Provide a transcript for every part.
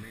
me.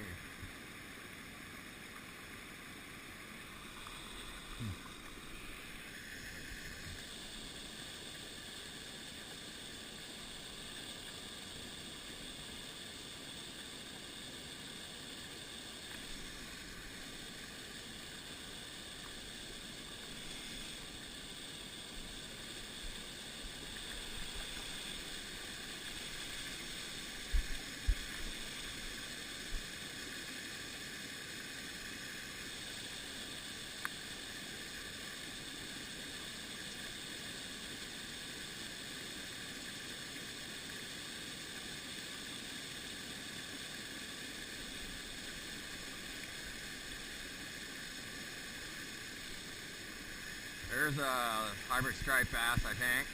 There's a hybrid striped bass, I think.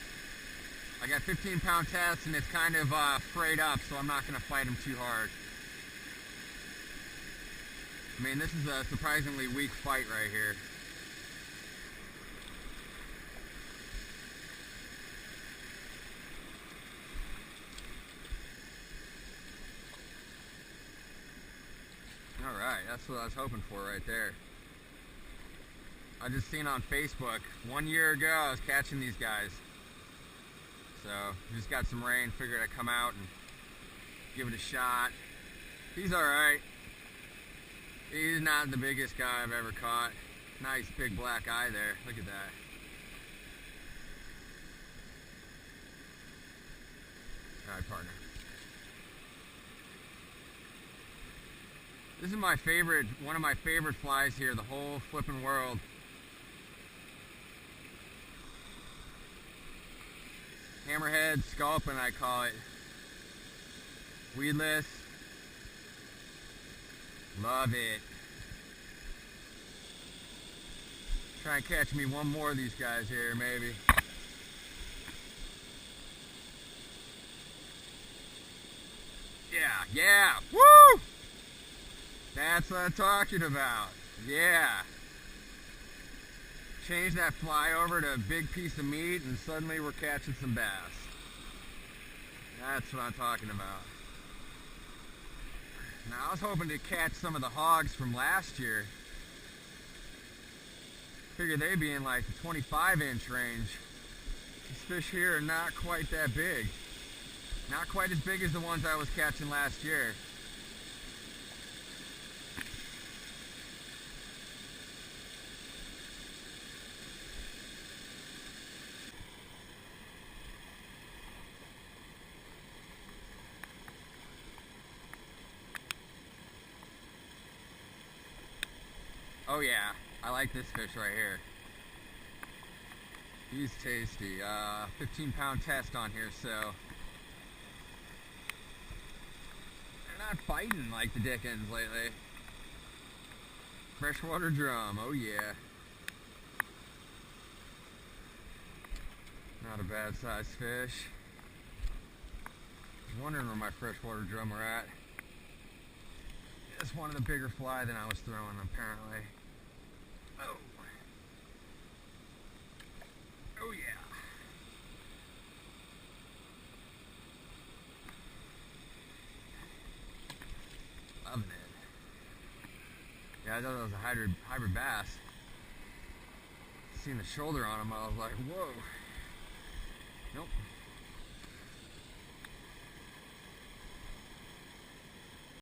I got 15-pound test and it's kind of frayed up, so I'm not going to fight him too hard. I mean, this is a surprisingly weak fight right here. Alright, that's what I was hoping for right there. I just seen on Facebook 1 year ago I was catching these guys. So just got some rain, figured I'd come out and give it a shot. He's alright. He's not the biggest guy I've ever caught. Nice big black eye there. Look at that. Alright, partner. This is my favorite, one of my favorite flies here, the whole flipping world. Hammerhead sculpin, I call it. Weedless. Love it. Try and catch me one more of these guys here, maybe. Yeah, woo! That's what I'm talking about. Yeah. Change that fly over to a big piece of meat and suddenly we're catching some bass. That's what I'm talking about. Now I was hoping to catch some of the hogs from last year. Figured they'd be in like the 25-inch range. These fish here are not quite that big. Not quite as big as the ones I was catching last year. Oh yeah, I like this fish right here. He's tasty. 15-pound test on here, so they're not biting like the Dickens lately. Freshwater drum, oh yeah. Not a bad sized fish. I was wondering where my freshwater drum are at. It's one of the bigger fly than I was throwing, apparently. Oh. Oh yeah. Loving it. Yeah, I thought that was a hybrid bass. Seen the shoulder on him, I was like, whoa. Nope.